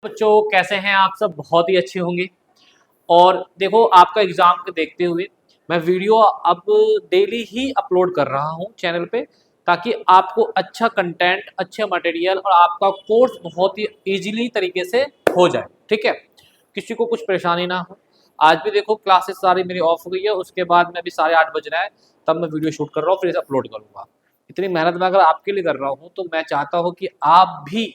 बच्चों कैसे हैं आप सब। बहुत ही अच्छे होंगे। और देखो आपका एग्जाम को देखते हुए मैं वीडियो अब डेली ही अपलोड कर रहा हूं चैनल पे, ताकि आपको अच्छा कंटेंट, अच्छा मटेरियल और आपका कोर्स बहुत ही इजीली तरीके से हो जाए। ठीक है, किसी को कुछ परेशानी ना हो। आज भी देखो क्लासेस सारी मेरी ऑफ हो गई है, उसके बाद में भी 8:30 बज रहा है, तब मैं वीडियो शूट कर रहा हूँ, फिर इसे अपलोड करूँगा। इतनी मेहनत मैं अगर आपके लिए कर रहा हूँ तो मैं चाहता हूँ कि आप भी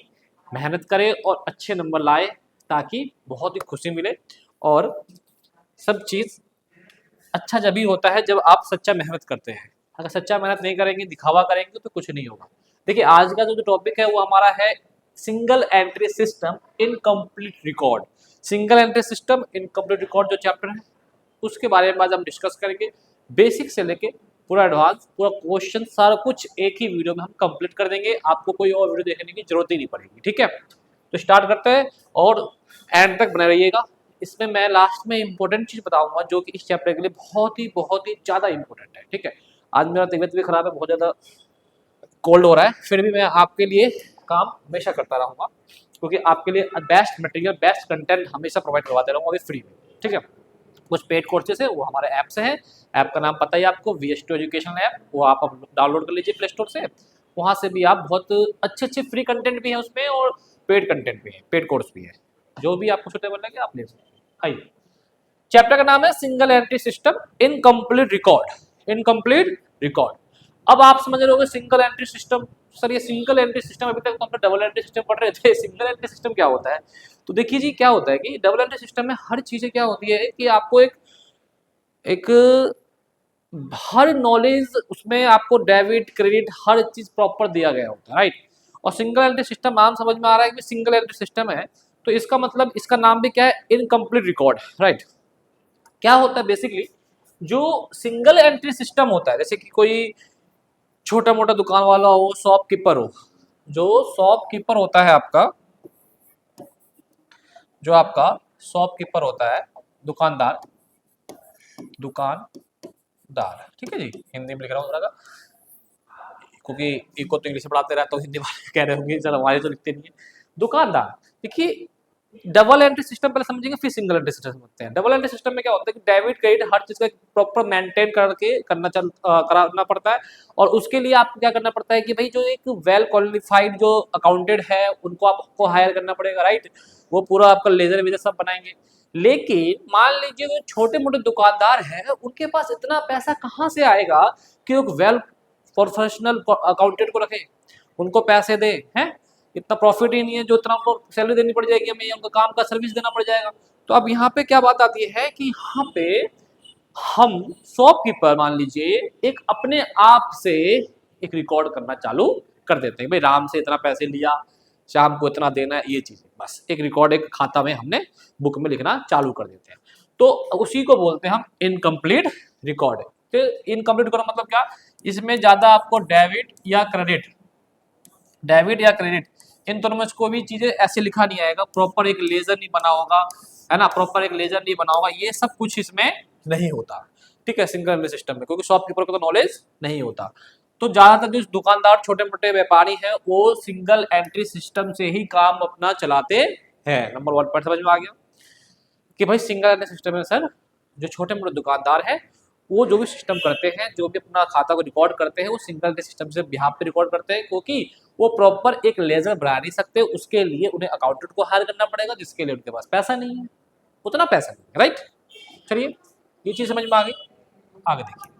मेहनत करें और अच्छे नंबर लाए, ताकि बहुत ही खुशी मिले। और सब चीज़ अच्छा जब भी होता है जब आप सच्चा मेहनत करते हैं। अगर सच्चा मेहनत नहीं करेंगे, दिखावा करेंगे, तो कुछ नहीं होगा। देखिए आज का जो टॉपिक है वो हमारा है single entry system incomplete record. Single entry system incomplete record जो चैप्टर है उसके बारे में आज हम डिस्कस करेंगे। बेसिक से लेके पूरा एडवांस, पूरा क्वेश्चन, सारा कुछ एक ही वीडियो में हम कंप्लीट कर देंगे। आपको कोई और वीडियो देखने की जरूरत ही नहीं पड़ेगी। ठीक है, तो स्टार्ट करते हैं और एंड तक बने रहिएगा। इसमें मैं लास्ट में इंपॉर्टेंट चीज बताऊंगा जो कि इस चैप्टर के लिए बहुत ही ज्यादा इंपॉर्टेंट है। ठीक है, आज मेरा तबीयत भी खराब है, बहुत ज्यादा कोल्ड हो रहा है, फिर भी मैं आपके लिए काम हमेशा करता रहूंगा, क्योंकि आपके लिए बेस्ट मटेरियल, बेस्ट कंटेंट हमेशा प्रोवाइड करवाते रहूंगा अभी फ्री में। ठीक है, कुछ पेड कोर्सेज है वो हमारे ऐप से है। ऐप का नाम पता ही आपको, VS2 एजुकेशन ऐप, वो आप डाउनलोड कर लीजिए प्ले स्टोर से। वहाँ से भी आप बहुत अच्छे अच्छे फ्री कंटेंट भी है उसमें, और पेड कंटेंट भी है, पेड कोर्स भी है, जो भी आपको सुटेबल लगे आप ले सकते हैं। आइए, चैप्टर का नाम है single entry system incomplete record. Incomplete record. अब आप समझ रहे होंगे सिंगल एंट्री सिस्टम, सर ये सिंगल एंट्री सिस्टम, अभी तक तो हम लोग डबल एंट्री सिस्टम पढ़ रहे थे, सिंगल एंट्री सिस्टम क्या होता है। तो देखिए जी, क्या होता है कि डबल एंट्री सिस्टम में हर चीजें क्या होती है कि आपको एक एक हर नॉलेज उसमें आपको डेबिट क्रेडिट हर चीज प्रॉपर दिया गया होता है, राइट। और सिंगल एंट्री सिस्टम नाम समझ में आ रहा है कि सिंगल एंट्री सिस्टम है, तो इसका मतलब, इसका नाम भी क्या है, इनकम्प्लीट रिकॉर्ड, राइट। क्या होता है बेसिकली, जो सिंगल एंट्री सिस्टम होता है, जैसे कि कोई छोटा मोटा दुकान वाला हो, शॉपकीपर हो, जो शॉपकीपर होता है आपका, जो आपका शॉपकीपर होता है, दुकानदार, दुकानदार, ठीक है जी, हिंदी में लिख रहा हूँ थोड़ा, क्योंकि इनको तो इंग्लिश में पढ़ाते रहता हूँ, हिंदी वाले कह रहे होंगे चलो हमारे तो लिखते नहीं है। दुकानदार, देखिए डबल एंट्री सिस्टम पहले समझेंगे, फिर सिंगल एंट्री सिस्टम समझते हैं। डबल एंट्री सिस्टम में क्या होता है कि डेबिट क्रेडिट हर चीज का प्रॉपर मेंटेन करके कराना पड़ता है। और उसके लिए आपको क्या करना पड़ता है कि भाई जो एक वेल क्वालिफाइड जो अकाउंटेंट है उनको आपको हायर करना पड़ेगा, राइट। वो पूरा आपका लेजर वेजर सब बनाएंगे। लेकिन मान लीजिए जो छोटे मोटे दुकानदार हैं उनके पास इतना पैसा कहाँ से आएगा कि वो वेल प्रोफेशनल अकाउंटेंट को रखे, उनको पैसे दे, हैं। इतना प्रॉफिट ही नहीं है जो इतना उनको सैलरी देनी पड़ जाएगी हमें, उनका काम का सर्विस देना पड़ जाएगा। तो अब यहाँ पे क्या बात आती है कि यहाँ पे हम शॉपकीपर मान लीजिए एक अपने आप से एक रिकॉर्ड करना चालू कर देते हैं, भाई राम से इतना पैसे लिया, शाम को इतना देना है, ये चीजें बस एक रिकॉर्ड, एक खाता में हमने बुक में लिखना चालू कर देते हैं। तो उसी को बोलते हैं हम इनकम्प्लीट रिकॉर्ड। तो इनकम्प्लीट रिकॉर्ड मतलब क्या, इसमें ज्यादा आपको डेबिट या क्रेडिट, डेबिट या क्रेडिट इन दोनों में कोई भी चीजें ऐसे लिखा नहीं आएगा, प्रॉपर एक लेजर नहीं बना होगा, है ना, प्रॉपर एक लेजर नहीं बना होगा, ये सब कुछ इसमें नहीं होता। ठीक है, सिंगल एंट्री सिस्टम में, क्योंकि शॉपकीपर को तो नॉलेज नहीं होता। तो ज्यादातर जो दुकानदार छोटे मोटे व्यापारी हैं वो सिंगल एंट्री सिस्टम से ही काम अपना चलाते हैं। नंबर 1 पॉइंट समझ में आ गया कि भाई सिंगल एंट्री सिस्टम में सर जो छोटे मोटे दुकानदार हैं वो जो भी सिस्टम करते हैं, जो भी अपना खाता को रिकॉर्ड करते हैं, वो सिंगल एंट्री सिस्टम से बिहाफ पे रिकॉर्ड करते हैं, क्योंकि वो प्रॉपर एक लेजर बना नहीं सकते, उसके लिए उन्हें अकाउंटेंट को हायर करना पड़ेगा, जिसके लिए उनके पास पैसा नहीं है, उतना पैसा नहीं है, राइट। चलिए ये चीज समझ में आ गई। आगे देखिए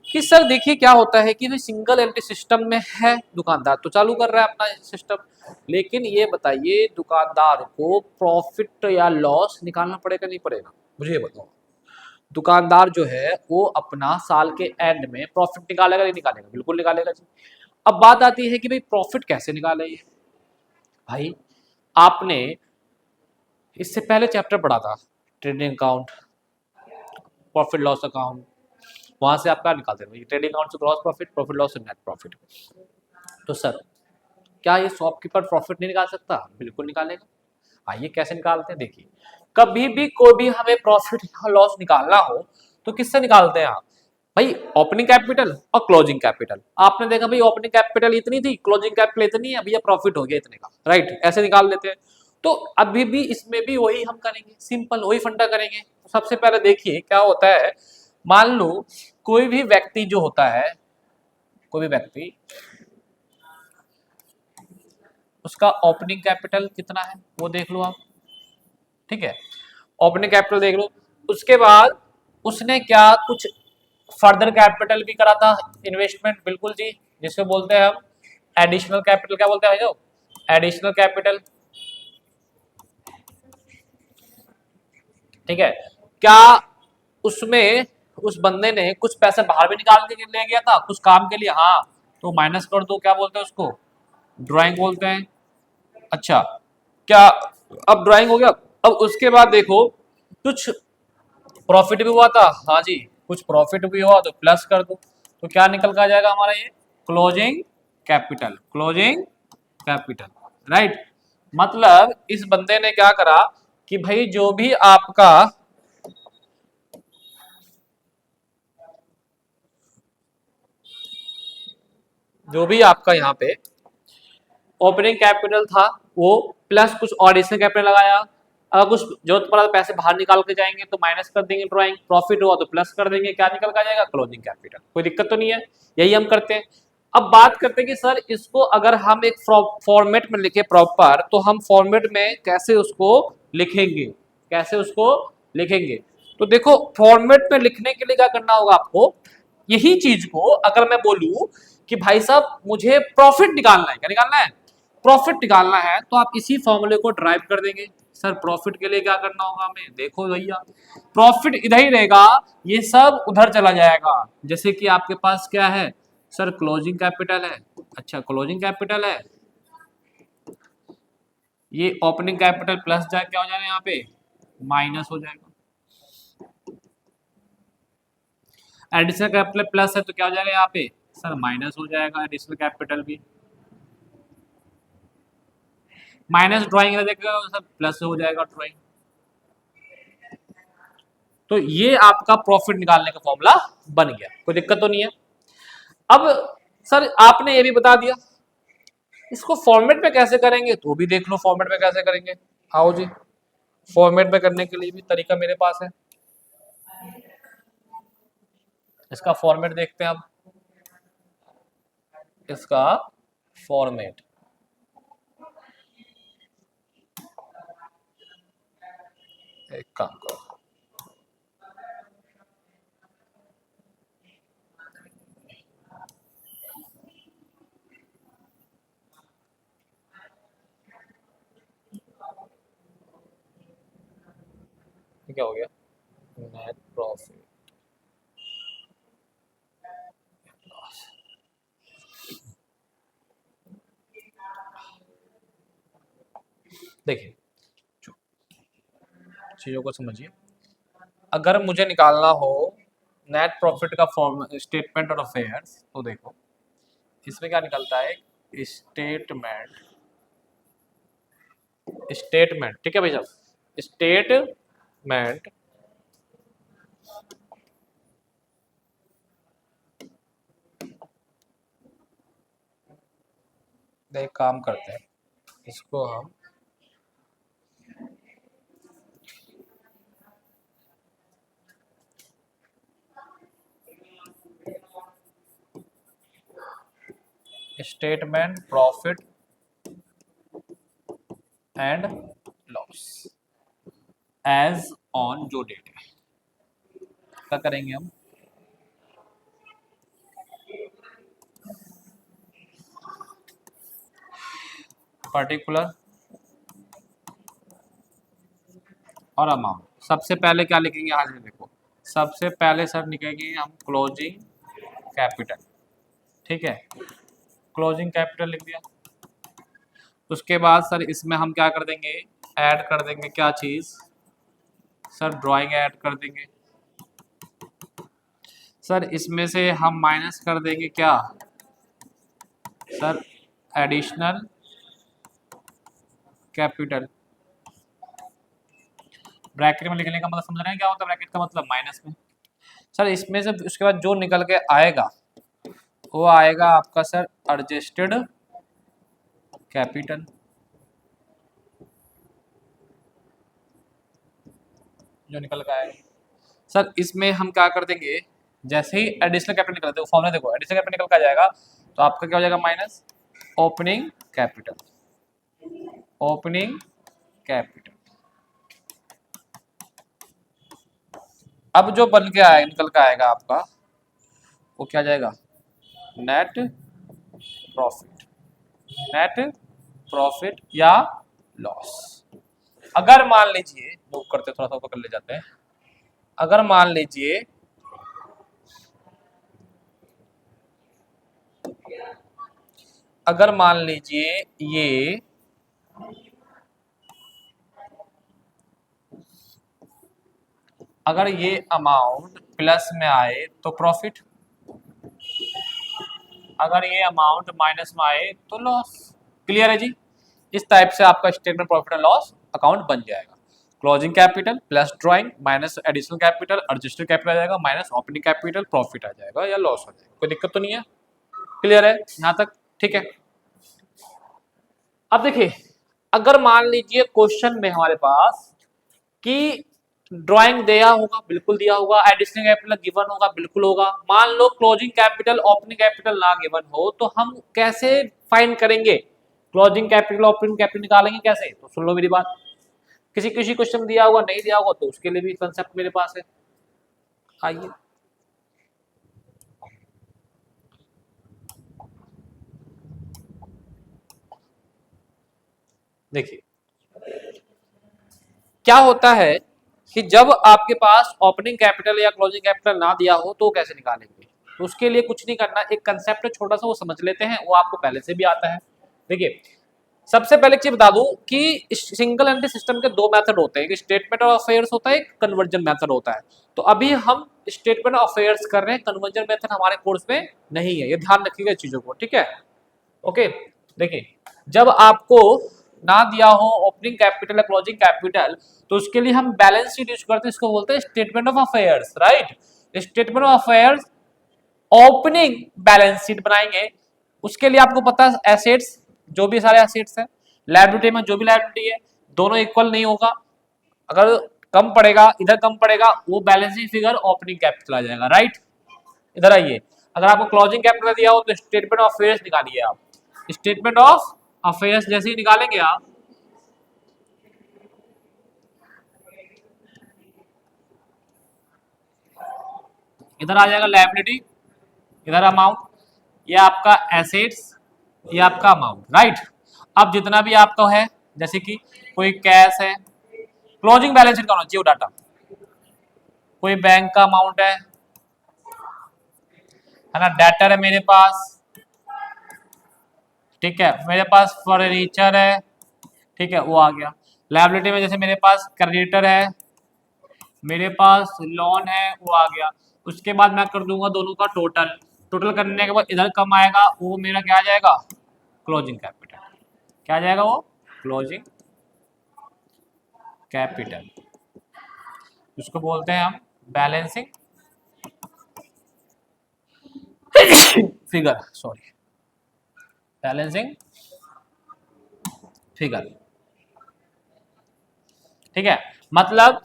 कि सर देखिए क्या होता है कि सिंगल एंट्री सिस्टम में है, दुकानदार तो चालू कर रहा है अपना सिस्टम, लेकिन ये बताइए दुकानदार को प्रॉफिट या लॉस निकालना पड़ेगा नहीं पड़ेगा, मुझे ये बताओ। दुकानदार जो है वो अपना साल के एंड में प्रॉफिट निकालेगा नहीं निकालेगा, बिल्कुल निकालेगा जी। अब बात आती है कि भाई प्रॉफिट कैसे निकाले। भाई आपने इससे पहले चैप्टर पढ़ा था, trading account, profit loss account, वहां से आप क्या निकालते हैं, ट्रेडिंग अकाउंट से ग्रॉस प्रॉफिट, प्रॉफिट लॉस से नेट प्रॉफिट। तो सर क्या ये शॉपकीपर प्रॉफिट नहीं निकाल सकता, बिल्कुल निकालेगा। आइए कैसे निकालते हैं, देखिए कभी भी कोई भी हमें प्रॉफिट या लॉस निकालना हो तो किससे निकालते हैं आप, भाई ओपनिंग कैपिटल और क्लोजिंग कैपिटल, आपने देखा भाई ओपनिंग कैपिटल इतनी थी, क्लोजिंग कैपिटल इतनी है, भैया प्रॉफिट हो गया इतने का, राइट, ऐसे निकाल लेते हैं। तो अभी भी इसमें भी वही हम करेंगे, सिंपल वही फंडा करेंगे। तो सबसे पहले देखिए क्या होता है, मान लो कोई भी व्यक्ति जो होता है, कोई भी व्यक्ति, उसका ओपनिंग कैपिटल कितना है वो देख लो आप, ठीक है, ओपनिंग कैपिटल देख लो। उसके बाद उसने क्या कुछ फर्दर कैपिटल भी करा था, इन्वेस्टमेंट, बिल्कुल जी, जिसको बोलते हैं हम एडिशनल कैपिटल। क्या बोलते हैं भाई, एडिशनल कैपिटल, ठीक है। क्या उसमें उस बंदे ने कुछ पैसे बाहर भी निकाल के ले गया था कुछ काम के लिए, हाँ, तो माइनस कर दो, क्या बोलते हैं उसको, ड्राइंग बोलते हैं। अच्छा, क्या अब ड्राइंग हो गया। अब उसके बाद देखो कुछ प्रॉफिट भी हुआ था, हाँ जी, कुछ प्रॉफिट भी हुआ तो प्लस कर दो, तो क्या निकल कर आ जाएगा हमारा ये closing capital, closing capital, right. मतलब इस बंदे ने क्या करा कि भाई जो भी आपका यहाँ पे ओपनिंग कैपिटल था वो प्लस कुछ ऑडिशनल कैपिटल लगाया, अगर कुछ जरूरत पड़ा तो पैसे बाहर निकाल के जाएंगे तो माइनस कर देंगे ड्राइंग, प्रॉफिट हुआ तो प्लस कर देंगे, क्या निकल कर आ जाएगा, क्लोजिंग कैपिटल। कोई दिक्कत तो नहीं है, यही हम करते हैं। अब बात करते हैं कि सर इसको अगर हम एक फॉर्मेट में लिखे प्रॉपर, तो हम फॉर्मेट में कैसे उसको लिखेंगे, कैसे उसको लिखेंगे। तो देखो फॉर्मेट में लिखने के लिए क्या करना होगा आपको, यही चीज को अगर मैं बोलूं कि भाई साहब मुझे प्रॉफिट निकालना है, क्या निकालना है, प्रॉफिट निकालना है, तो आप इसी फॉर्मूले को ड्राइव कर देंगे। सर प्रॉफिट के लिए क्या करना होगा हमें, देखो भैया प्रॉफिट इधर ही रहेगा, ये सब उधर चला जाएगा। जैसे कि आपके पास क्या है सर, क्लोजिंग कैपिटल है, अच्छा क्लोजिंग कैपिटल है, ये ओपनिंग कैपिटल प्लस जाए क्या हो जाएगा यहाँ पे, माइनस हो जाएगा। एडिशनल कैपिटल प्लस है तो क्या हो जाएगा यहाँ पे सर, माइनस हो जाएगा एडिशनल कैपिटल भी, माइनस ड्राइंग देखा सर प्लस हो जाएगा ड्राइंग। तो ये आपका प्रॉफिट निकालने का फॉर्मूला बन गया, कोई दिक्कत तो नहीं है। अब सर आपने ये भी बता दिया, इसको फॉर्मेट में कैसे करेंगे, तो भी देख लो फॉर्मेट में कैसे करेंगे। आओ जी, फॉर्मेट में करने के लिए भी तरीका मेरे पास है, इसका फॉर्मेट देखते हैं अब, इसका फॉर्मेट, एक काम करो, क्या हो गया, नेट प्रॉफिट, देखिए चीजों को समझिए, अगर मुझे निकालना हो नेट प्रॉफिट का फॉर्म स्टेटमेंट और अफेयर्स, तो देखो इसमें क्या निकलता है, स्टेटमेंट, स्टेटमेंट, ठीक है भाई साहब, स्टेटमेंट एक काम करते हैं, इसको हम statement profit and loss as on जो डेट है, क्या करेंगे हम, पर्टिकुलर और अमाउंट। सबसे पहले क्या लिखेंगे, आज में देखो सबसे पहले सर लिखेंगे हम क्लोजिंग कैपिटल, ठीक है, क्लोजिंग कैपिटल लिख दिया। उसके बाद सर इसमें हम क्या कर देंगे, ऐड कर देंगे क्या चीज सर, ड्राइंग ऐड कर देंगे। सर इसमें से हम माइनस कर देंगे क्या सर, एडिशनल कैपिटल। ब्रैकेट में लिखने का मतलब समझ रहे हैं क्या होता है ब्रैकेट का मतलब, माइनस में। सर इसमें से उसके बाद जो निकल के आएगा वो आएगा आपका सर एडजस्टेड कैपिटल, जो निकल के आएगा। सर इसमें हम क्या कर देंगे, जैसे ही एडिशनल कैपिटल निकलते हैं फॉर्मूला देखो, एडिशनल कैपिटल निकल के आ जाएगा तो आपका क्या हो जाएगा, minus opening capital, opening capital. अब जो बन के आए निकल के आएगा आपका वो क्या जाएगा, नेट प्रॉफिट, नेट प्रॉफिट या लॉस। अगर मान लीजिए मूव करते थोड़ा सा ऊपर कर ले जाते हैं, अगर मान लीजिए ये अगर ये अमाउंट प्लस में आए तो प्रॉफिट, अगर ये अमाउंट माइनस में आए तो लॉस। क्लियर है जी? इस टाइप से आपका statement profit and loss account बन जाएगा। Closing capital plus drawing minus additional capital adjusted capital आ जाएगा, माइनस ओपनिंग कैपिटल प्रॉफिट आ जाएगा या लॉस हो जाएगा। कोई दिक्कत तो नहीं है? क्लियर है यहाँ तक? ठीक है। अब देखिए, अगर मान लीजिए क्वेश्चन में हमारे पास कि ड्राइंग दिया होगा, बिल्कुल दिया होगा, एडिशनल कैपिटल गिवन होगा, बिल्कुल होगा। मान लो क्लोजिंग कैपिटल ओपनिंग कैपिटल ना गिवन हो तो हम कैसे फाइंड करेंगे? क्लोजिंग कैपिटल ओपनिंग कैपिटल निकालेंगे कैसे? तो सुन लो मेरी बात, किसी किसी क्वेश्चन दिया होगा, नहीं दिया होगा तो उसके लिए भी कंसेप्ट मेरे पास है। आइए देखिए, क्या होता है कि जब आपके पास ओपनिंग कैपिटल या क्लोजिंग कैपिटल ना दिया हो तो कैसे निकालेंगे? तो उसके लिए कुछ नहीं करना, एक कंसेप्ट छोटा सा वो समझ लेते हैं, वो आपको पहले से भी आता है। देखिए, सबसे पहले चीज बता दूं कि सिंगल एंट्री सिस्टम के दो मेथड होते हैं, एक स्टेटमेंट ऑफ अफेयर्स होता है, एक कन्वर्जन मेथड होता है। तो अभी हम स्टेटमेंट ऑफ अफेयर्स कर रहे हैं, कन्वर्जन मेथड हमारे कोर्स में नहीं है, ये ध्यान रखिएगा इस चीजों को, ठीक है? ओके, देखिए, जब आपको ना दिया हो ओपनिंग कैपिटल या क्लोजिंग कैपिटल तो उसके लिए हम बैलेंस शीट यूज करते हैं, इसको बोलते हैं statement of affairs, right? Statement of affairs opening balance sheet बनाएंगे, उसके लिए आपको पता है एसेट्स, जो भी सारे एसेट्स है, लायबिलिटी में जो भी लायबिलिटी है, दोनों इक्वल नहीं होगा। अगर कम पड़ेगा, इधर कम पड़ेगा, वो बैलेंसिंग फिगर ओपनिंग कैपिटल आ जाएगा, राइट? इधर आइए, अगर आपको क्लोजिंग कैपिटल दिया हो तो स्टेटमेंट ऑफ अफेयर्स निकालिए आप। स्टेटमेंट ऑफ अफेयर्स जैसे ही निकालेंगे आप, इधर आ जाएगा लायबिलिटी, इधर अमाउंट, ये आपका एसेट्स, ये आपका अमाउंट, राइट? अब जितना भी आपका है, जैसे कि कोई कैश है, क्लोजिंग बैलेंस शीट का होना चाहिए वो डाटा, कोई बैंक का अमाउंट है ना, डेटर है मेरे पास, ठीक है, मेरे पास फर्नीचर है, ठीक है, वो आ गया। लायबिलिटी में जैसे मेरे पास क्रेडिटर है, मेरे पास लोन है, वो आ गया। उसके बाद मैं कर दूंगा दोनों का टोटल, टोटल करने के बाद इधर कम आएगा, वो मेरा क्या आ जाएगा, क्लोजिंग कैपिटल। क्या आ जाएगा वो? क्लोजिंग कैपिटल, उसको बोलते हैं हम balancing figure, sorry, balancing figure, ठीक है? मतलब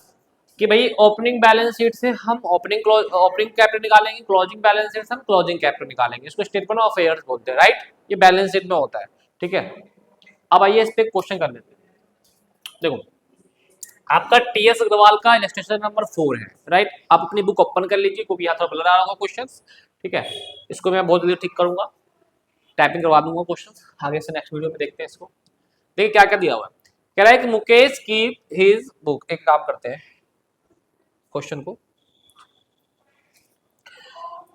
कि भाई ओपनिंग बैलेंस शीट से हम ओपनिंग कैपिटल निकालेंगे, क्लोजिंग बैलेंस शीट से हम क्लोजिंग कैपिटल निकालेंगे, इसको स्टेटमेंट ऑफ अफेयर्स बोलते हैं, राइट? ये बैलेंस शीट में होता है, ठीक है? अब आइए इस पे क्वेश्चन कर लेते हैं। देखो, आपका टीएस अग्रवाल का इलस्ट्रेशन नंबर 4 है, राइट? आप अपनी बुक ओपन कर लीजिए, क्योंकि यहाँ थोड़ा ब्लर आ रहा होगा क्वेश्चंस, ठीक है? इसको मैं बहुत जल्दी ठीक करूंगा, टाइपिंग करवा दूंगा क्वेश्चंस, आगे से नेक्स्ट वीडियो में देखते हैं इसको। देखिए क्या क्या दिया हुआ है, कह रहा है कि मुकेश की हिज बुक, एक काम करते हैं क्वेश्चन को,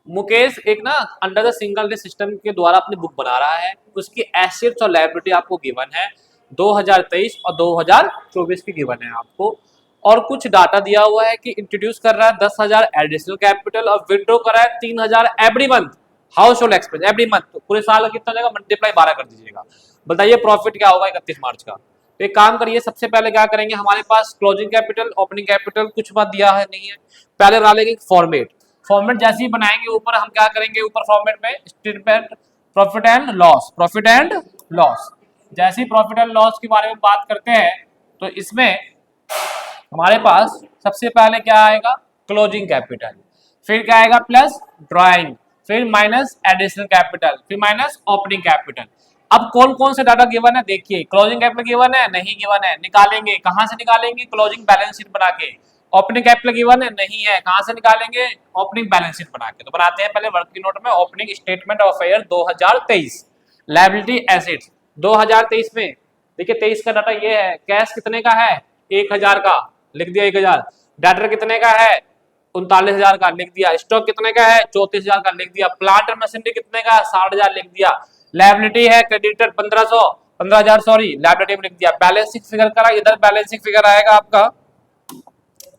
मुकेश एक ना under the single day system के द्वारा अपनी बुक बना रहा है, उसकी एसेट्स और लायबिलिटी आपको गिवन है, 2023 और 2024 की गिवन है आपको, और कुछ डाटा दिया हुआ है कि इंट्रोड्यूस कर रहा है 10,000 एडिशनल कैपिटल और विड्रॉ कर रहा है 3,000 every month, house hold expense every month, तो पूरे साल का कितना जाएगा, मल्टीप्लाई 12 कर दीजिएगा। बताइए प्रॉफिट क्या होगा 31 मार्च का? तो एक काम करिए, सबसे पहले क्या करेंगे, हमारे पास क्लोजिंग कैपिटल ओपनिंग कैपिटल कुछ मत दिया है नहीं है, पहले बना लेंगे फॉर्मेट, फॉर्मेट जैसे ही बनाएंगे ऊपर हम क्या करेंगे, ऊपर फॉर्मेट में statement profit and loss, profit and loss. जैसे ही प्रॉफिट एंड लॉस के बारे में बात करते हैं तो इसमें हमारे पास सबसे पहले क्या आएगा, क्लोजिंग कैपिटल, फिर क्या आएगा प्लस ड्राइंग, फिर माइनस एडिशनल कैपिटल, फिर माइनस ओपनिंग कैपिटल। अब कौन कौन से डाटा गिवन है देखिए, क्लोजिंग कैपिटल गिवन है, नहीं गिवन है, निकालेंगे, कहां से निकालेंगे, क्लोजिंग बैलेंस शीट बना के। ओपनिंग कैपिटल गिवन है, नहीं है, कहां से निकालेंगे, ओपनिंग बैलेंस शीट बना के। तो बनाते हैं पहले वर्किंग नोट में opening statement of year 2023, liability assets 2023 में देखिए 23 का डाटा ये है, कैश कितने का है 1000 का, लिख दिया 1000, डेटर कितने का है 39,000 का, लिख दिया, स्टॉक कितने का है 34,000 का, लिख दिया, प्लांट और मशीनरी कितने का है 60,000, लिख दिया, लायबिलिटी है क्रेडिटर 15,000 सॉरी, लायबिलिटी में लिख दिया, बैलेंस शीट फिगर करा, इधर बैलेंस शीट फिगर आएगा आपका,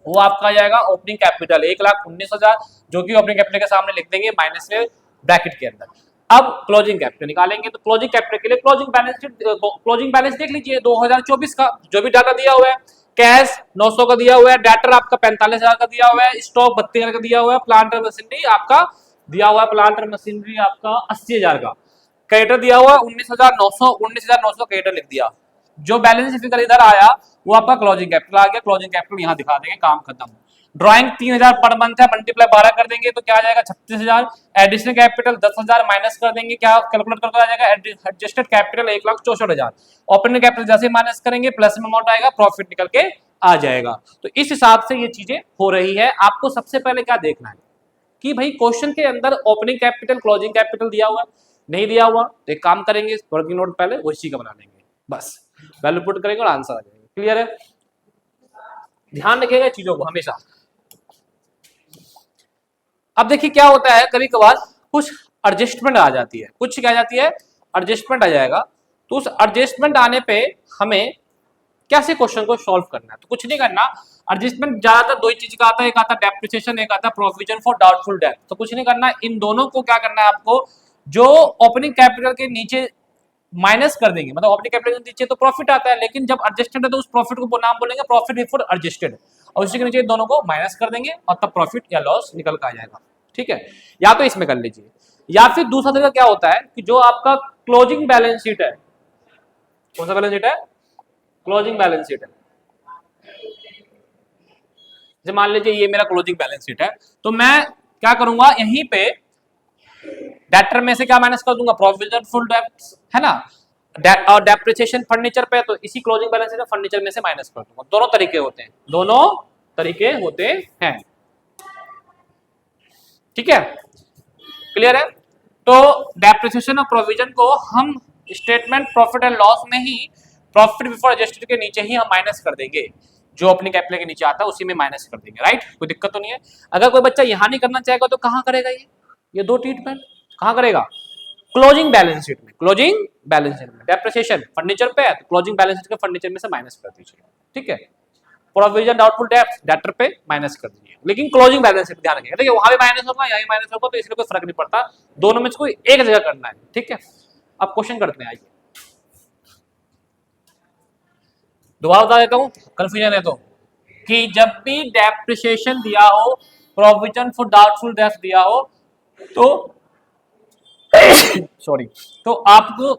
वो आपका जाएगा ओपनिंग कैपिटल 1,19,000, जो कि ओपनिंग कैपिटल के सामने लिख देंगे माइनस में ब्रैकेट के अंदर। अब क्लोजिंग कैपिटल निकालेंगे, तो क्लोजिंग कैपिटल के लिए closing balance sheet, closing balance देख लीजिए 2024 का जो भी डाटा दिया हुआ है, कैश 900 का दिया हुआ है, डेटर आपका 45,000 का दिया हुआ है, स्टॉक 32,000 का दिया हुआ है, प्लांट और मशीनरी आपका दिया हुआ है, प्लांट और मशीनरी आपका 80,000 का, क्रेडिटर दिया हुआ 19,900 क्रेडिटर लिख दिया। जो बैलेंस फिगर इधर आया वो आपका क्लोजिंग कैपिटल आ गया, क्लोजिंग कैपिटल यहां दिखा देंगे, काम खत्म। ड्राइंग 3,000 पर मंथ है, मल्टीप्लाई 12 कर देंगे तो क्या आ जाएगा 36,000, एडिशनल कैपिटल 10,000 माइनस कर देंगे, क्या कैलकुलेट करके आ जाएगा एडजस्टेड कैपिटल 1,64,000, ओपनिंग कैपिटल जैसे माइनस करेंगे प्लस में अमाउंट आएगा, प्रॉफिट निकल के आ जाएगा। तो इस हिसाब से ये चीजें हो रही है। आपको सबसे पहले क्या देखना है कि भाई क्वेश्चन के अंदर ओपनिंग कैपिटल क्लोजिंग कैपिटल दिया हुआ नहीं दिया हुआ, तो एक काम करेंगे वर्किंग नोट पहले उसी का बना लेंगे, बस वैल्यू पुट करेंगे और आंसर आ जाएगा। क्लियर है, ध्यान रखिएगा चीजों को हमेशा। अब देखिए क्या होता है, कभी कभार कुछ एडजस्टमेंट आ जाती है, कुछ क्या आ जाती है एडजस्टमेंट आ जाएगा, तो उस एडजस्टमेंट आने पे हमें कैसे क्वेश्चन को सॉल्व करना है, तो कुछ नहीं करना, एडजस्टमेंट ज्यादातर दो ही चीज का आता है, एक आता है डेप्रिसिएशन, एक आता है प्रोविजन फॉर डाउटफुल डेट। तो कुछ नहीं करना, इन दोनों को क्या करना है आपको, जो ओपनिंग कैपिटल के नीचे माइनस कर देंगे, मतलब ओपनिंग कैपिटल के नीचे तो प्रॉफिट आता है, लेकिन जब एडजस्टेड है तो उस प्रॉफिट को नाम बोलेंगे प्रॉफिट बिफोर एडजस्टेड, और उसी के नीचे दोनों को माइनस कर देंगे और तब प्रॉफिट या लॉस निकल कर आ जाएगा। ठीक है, या तो इसमें कर लीजिए, या फिर दूसरा तरीका क्या होता है कि जो आपका क्लोजिंग बैलेंस शीट है, कौन सा बैलेंस शीट है, क्लोजिंग बैलेंस शीट है, जैसे मान लीजिए ये मेरा क्लोजिंग बैलेंस शीट है, तो मैं क्या करूंगा यहीं पे डेटर में से क्या माइनस कर दूंगा, प्रोविजन फुल डेप्ट है ना, और डेप्रिसिएशन फर्नीचर पे, तो इसी क्लोजिंग बैलेंस शीट फर्नीचर में से माइनस कर दूंगा। दोनों तरीके होते हैं, दोनों तरीके होते हैं। ठीक है, क्लियर है। तो डेप्रिसिएशन और प्रोविजन को हम स्टेटमेंट प्रॉफिट एंड लॉस में ही प्रॉफिट बिफोर एडजस्टेड के नीचे ही हम माइनस कर देंगे, जो अपने कैपिटल के नीचे आता है उसी में माइनस कर देंगे, राइट, कोई दिक्कत तो नहीं है। अगर कोई बच्चा यहां नहीं करना चाहेगा तो कहां करेगा, ये दो ट्रीटमेंट कहां करेगा, क्लोजिंग बैलेंस शीट में, क्लोजिंग बैलेंस शीट में डेप्रिसिएशन फर्नीचर पे है तो क्लोजिंग बैलेंस शीट के फर्नीचर में से माइनस कर दीजिए। ठीक है, प्रोविजन डाउटफुल डेब्ट डेटर पे माइनस कर दीजिए, लेकिन क्लोजिंग बैलेंस शीट ध्यान रखिएगा, देखिए वहां भी माइनस होगा यहां भी माइनस होगा, तो इसलिए कोई फर्क नहीं पड़ता, दोनों में से कोई एक जगह करना है। ठीक है, अब क्वेश्चन करते हैं, आइए दोबारा बता देता हूं, कंफ्यूजन है तो, कि जब भी डेप्रिसिएशन दिया हो, प्रोविजन फॉर डाउटफुल डेब्ट दिया हो, तो सॉरी, तो आपको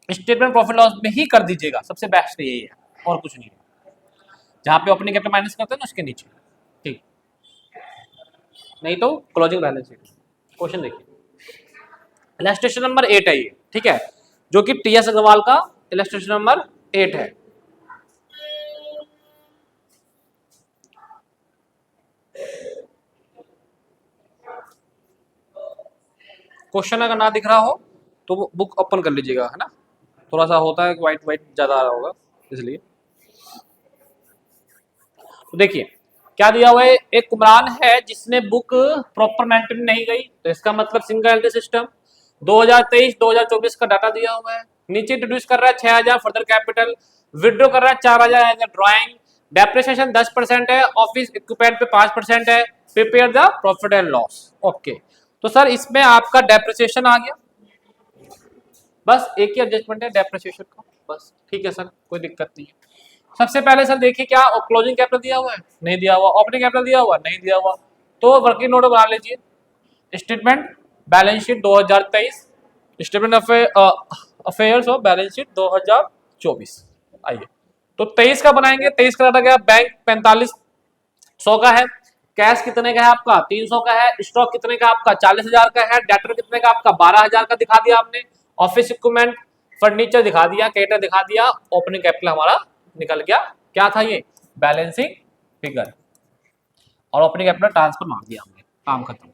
स्टेटमेंट प्रॉफिट लॉस में ही कर दीजिएगा, सबसे बेस्ट यही है और कुछ नहीं है, जहां पे ओपनिंग कैपिटल माइनस करते हैं ना उसके नीचे। ठीक, नहीं तो क्लोजिंग बैलेंस शीट। क्वेश्चन देखिए, इलस्ट्रेशन नंबर 8 है ये, ठीक है, जो कि टीएस अग्रवाल का इलस्ट्रेशन नंबर 8 है। क्वेश्चन अगर ना दिख रहा हो तो बुक ओपन कर लीजिएगा, है ना, थोड़ा सा होता है व्हाइट व्हाइट ज्यादा आ रहा होगा इसलिए। तो देखिए क्या दिया हुआ है, एक कुमरान है जिसने बुक प्रॉपर मेंटेन नहीं गई, तो इसका मतलब सिंगल एंट्री सिस्टम 2023-2024 का डाटा दिया हुआ है, नीचे इंट्रोड्यूस कर रहा है 6,000 फर्दर कैपिटल, विड्रॉ कर रहा है 4,000 एज ड्राइंग, डेप्रिसिएशन 10% है, ऑफिस इक्विपमेंट पे 5% है, prepare the profit and loss. Okay, तो सर इसमें आपका डेप्रिसिएशन आ गया, बस एक ही एडजस्टमेंट है डेप्रिसिएशन का, बस ठीक है सर, कोई दिक्कत नहीं है। सबसे पहले सर देखिए क्या क्लोजिंग कैपिटल दिया हुआ है, नहीं दिया हुआ, ओपनिंग कैपिटल दिया हुआ नहीं दिया हुआ, तो वर्किंग नोट बना लीजिए, statement balance sheet 2023, statement affairs of balance sheet 2024। आइए, तो 23 का बनाएंगे। 23 का गया बैंक 4500 का है, कैश कितने का है आपका 300 का है, स्टॉक कितने का आपका 40,000 का है, डेटर कितने का आपका 12,000 का दिखा दिया आपने, ऑफिस इक्विपमेंट फर्नीचर दिखा दिया, कैटर दिखा दिया, ओपनिंग कैपिटल हमारा निकल गया। क्या था ये बैलेंसिंग फिगर, और ओपनिंग कैपिटल ट्रांसफर मार दिया हमने, काम खत्म।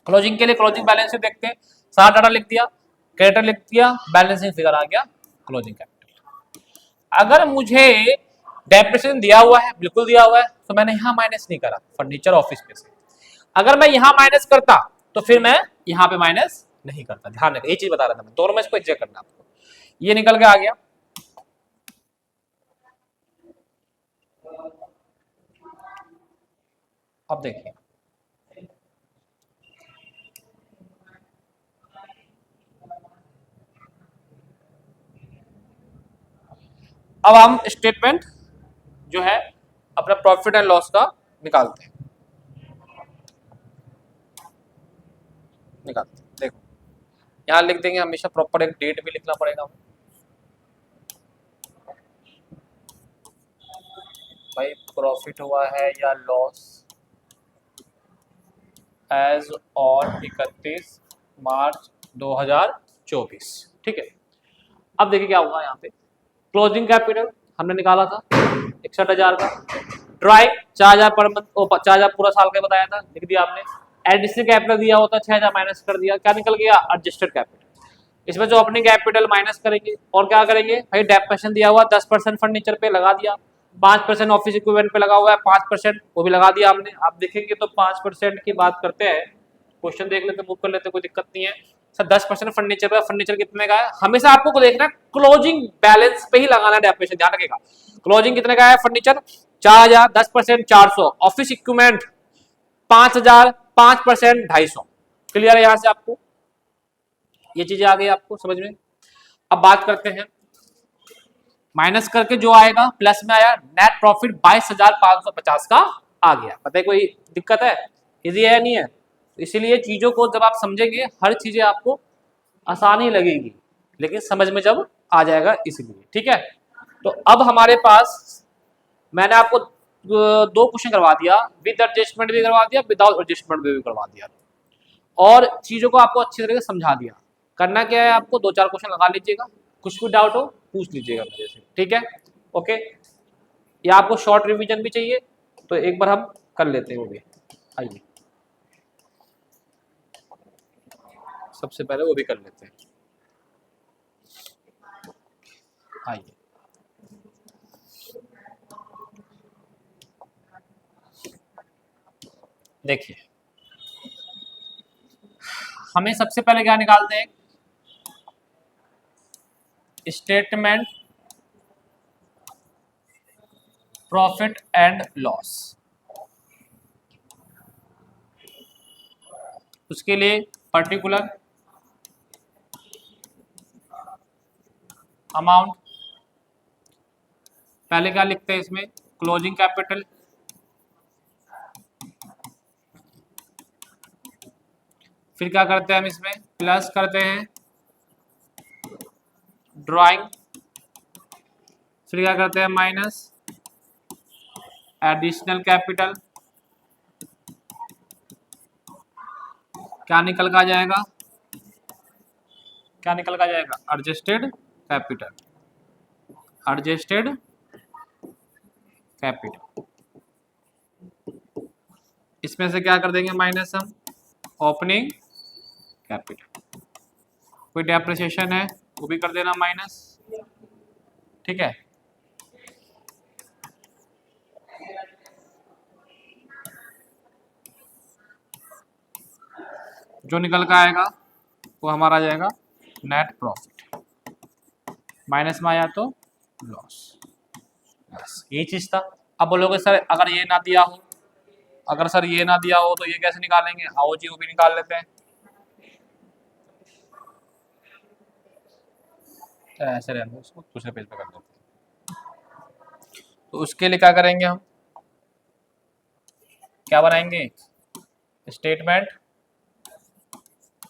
क्लोजिंग के लिए क्लोजिंग बैलेंस शीट देखते हैं, सारा डाटा लिख दिया, क्रेडिटर लिख दिया, बैलेंसिंग फिगर आ गया क्लोजिंग कैपिटल। अगर मुझे डेप्रिसिएशन दिया हुआ है, बिल्कुल दिया हुआ है, तो मैंने यहां माइनस नहीं करा फर्नीचर ऑफिस पे से। अगर मैं यहां माइनस करता तो फिर मैं यहां पे माइनस नहीं करता। ध्यान रखना, ये चीज बता रहा था मैं, दोनों में इसको चेक करना आपको। ये निकल के आ गया। अब देखिए, अब हम स्टेटमेंट जो है अपना प्रॉफिट एंड लॉस का निकालते हैं। देखो यहां लिख देंगे, हमेशा प्रॉपर एक डेट भी लिखना पड़ेगा भाई, प्रॉफिट हुआ है या लॉस एज ऑन 31 मार्च 2024। ठीक है, अब देखिए क्या हुआ यहाँ पे। क्लोजिंग कैपिटल हमने निकाला था 61,000 का, ड्राइंग 4,000 पर मंथ, 4,000 पूरा साल का बताया था, लिख दिया आपने। एडिशनल कैपिटल दिया होता 6,000 माइनस कर दिया, क्या निकल गया एडजस्टेड कैपिटल। इसमें जो ओपनिंग कैपिटल माइनस करेंगे और क्या करेंगे भाई, डेप्रेशन दिया हुआ 10% फर्नीचर पे लगा दिया, 5% ऑफिस इक्विपमेंट पे लगा हुआ है, 5% वो भी लगा दिया हमने। आप देखेंगे तो 5% की बात करते हैं, क्वेश्चन देख लेते, मूव कर लेते, कोई दिक्कत नहीं है सर। 10% फर्नीचर पे, फर्नीचर कितने का है हमेशा आपको देखना है, क्लोजिंग बैलेंस पे ही लगाना है डेप्रेशन, ध्यान रखिएगा। क्लोजिंग कितने का है फर्नीचर 4,000, 10% 400, ऑफिस इक्विपमेंट 5,000, 5% 250। क्लियर है यहां से आपको, ये चीजें आ गई आपको समझ में। अब बात करते हैं माइनस करके जो आएगा, प्लस में आया नेट प्रॉफिट 22,550 का आ गया। पता है कोई दिक्कत है, इजी है नहीं है? इसीलिए चीजों को जब आप समझेंगे, हर चीजें आपको आसान ही लगेगी, लेकिन समझ में जब आ जाएगा इसलिए। ठीक है, तो अब हमारे पास मैंने आपको दो क्वेश्चन करवा दिया, विद एडजस्टमेंट भी करवा दिया, विदाउट एडजस्टमेंट भी करवा दिया, और चीजों को आपको अच्छी तरीके से समझा दिया। करना क्या है आपको, 2-4 क्वेश्चन लगा लीजिएगा, कुछ भी डाउट हो पूछ लीजिएगा मेरे से। ठीक है, ओके। या आपको शॉर्ट रिवीजन भी चाहिए तो एक बार हम कर लेते हैं वो भी। आइए सबसे पहले वो भी कर लेते हैं। आइए देखिए, हमें सबसे पहले क्या निकालते हैं, स्टेटमेंट प्रॉफिट एंड लॉस। उसके लिए पर्टिकुलर अमाउंट, पहले क्या लिखते हैं इसमें, क्लोजिंग कैपिटल, फिर क्या करते हैं हम इसमें प्लस करते हैं ड्राइंग, फिर क्या करते हैं माइनस एडिशनल कैपिटल, क्या निकल का जाएगा, क्या निकल का जाएगा एडजस्टेड कैपिटल, एडजस्टेड कैपिटल। इसमें से क्या कर देंगे माइनस हम ओपनिंग कैपिटल, कोई डेप्रिसिएशन है वो भी कर देना माइनस। ठीक है, जो निकल का आएगा वो हमारा आ जाएगा नेट प्रॉफिट, माइनस में आया तो लॉस। बस यही चीज था। अब बोलोगे सर अगर ये ना दिया हो, अगर सर ये ना दिया हो तो ये कैसे निकालेंगे, आओ जी वो भी निकाल लेते हैं। तो ऐसे रहने दो, उसको दूसरे पेज पे कर देते हैं। तो उसके लिए क्या करेंगे हम, क्या बनाएंगे, स्टेटमेंट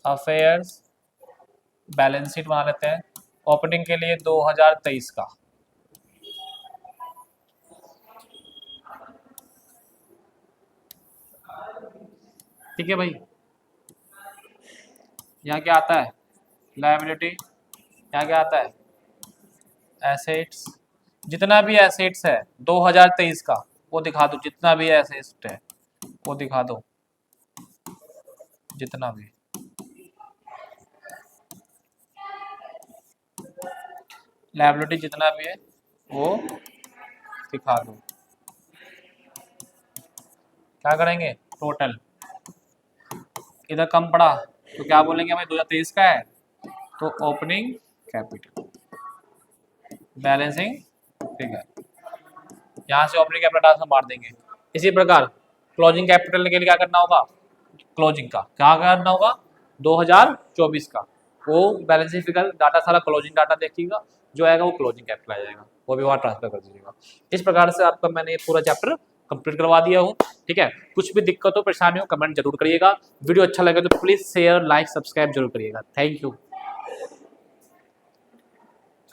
अफेयर्स बैलेंस शीट बना लेते हैं ओपनिंग के लिए 2023 का। ठीक है भाई, यहाँ क्या आता है, लायबिलिटी, यहाँ क्या आता है, एसेट्स। जितना भी एसेट्स है 2023 का वो दिखा दो, जितना भी एसेट्स है वो दिखा दो, जितना भी। लायबिलिटी जितना भी है वो दिखा दो। क्या करेंगे, टोटल। इधर कम पड़ा तो क्या बोलेंगे भाई, 2023 का है तो ओपनिंग कैपिटल, बैलेंसिंग फिगर, यहाँ से ओपनिंग कैपिटल से मार देंगे। इसी प्रकार क्लोजिंग कैपिटल के लिए क्या करना होगा, क्लोजिंग का क्या करना होगा, 2024 का वो बैलेंसिंग फिगर डाटा सारा क्लोजिंग डाटा देखिएगा, जो आएगा वो क्लोजिंग कैपिटल आ जाएगा, वो भी वहाँ ट्रांसफर कर दीजिएगा। इस प्रकार से आपका मैंने ये पूरा चैप्टर कंप्लीट करवा दिया हूँ। ठीक है, कुछ भी दिक्कत हो परेशानी हो कमेंट जरूर करिएगा। वीडियो अच्छा लगे तो प्लीज शेयर लाइक सब्सक्राइब जरूर करिएगा। Thank you.